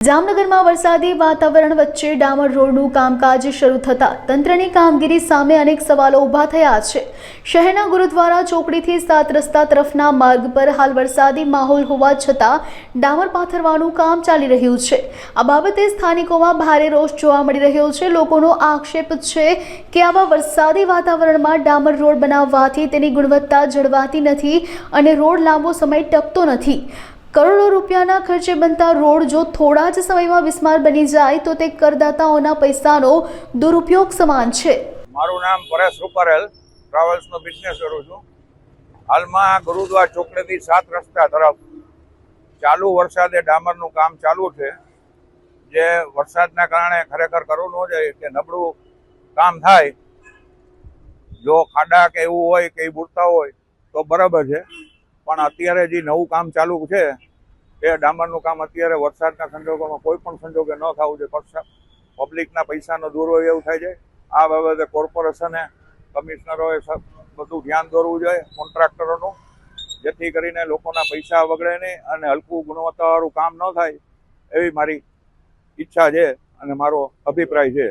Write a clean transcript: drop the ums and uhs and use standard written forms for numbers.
જામનગરમાં વરસાદી વાતાવરણ વચ્ચે ડામર રોડનું કામકાજ શરૂ થતાં તંત્રની કામગીરી સામે અનેક સવાલો ઊભા થયા છે। શહેરના ગુરુદ્વારા ચોકડીથી 7 રસ્તા તરફના માર્ગ પર હાલ વરસાદી માહોલ હોવા છતાં ડામર પાથરવાનું કામ ચાલી રહ્યું છે। આ બાબતે સ્થાનિકોમાં ભારે રોષ જોવા મળી રહ્યો છે। લોકોનો આક્ષેપ છે કે આવા વરસાદી વાતાવરણમાં ડામર રોડ બનાવવાથી તેની ગુણવત્તા જળવાતી નથી અને રોડ લાંબો સમય ટકતો નથી। કરોડો રૂપિયાના ખર્ચે બનતા રોડ જો થોડા જ સમયમાં બિસ્માર બની જાય તો તે કરદાતાઓના પૈસાનો દુરુપયોગ સમાન છે। મારું નામ પરેશ રૂપારેલ, ટ્રાવેલ્સનો બિઝનેસ કરું છું। હાલમાં ગુરુદ્વાર ચોકડીથી 7 રસ્તા તરફ ચાલુ વરસાદે ડામરનું કામ ચાલુ છે, જે વરસાદના કારણે ખરેખર કરવું ન જોઈએ કે નબળું કામ થાય। જો ખાડા કે એવું હોય કે એ બુરતા હોય તો બરાબર છે, પણ અત્યારે જે નવું કામ ચાલુ છે એ ડામરનું કામ અત્યારે વરસાદના સંજોગોમાં કોઈ પણ સંજોગે ન થવું જોઈએ। પબ્લિકના પૈસાનો દુર્વ્યય થાય છે। આ બાબતે કોર્પોરેશને, કમિશનરોએ બધું ધ્યાન દોરવું જોઈએ કોન્ટ્રાક્ટરોનું, જેથી કરીને લોકોના પૈસા બગડે નહીં અને હલકું ગુણવત્તાવાળું કામ ન થાય એવી મારી ઈચ્છા છે અને મારો અભિપ્રાય છે।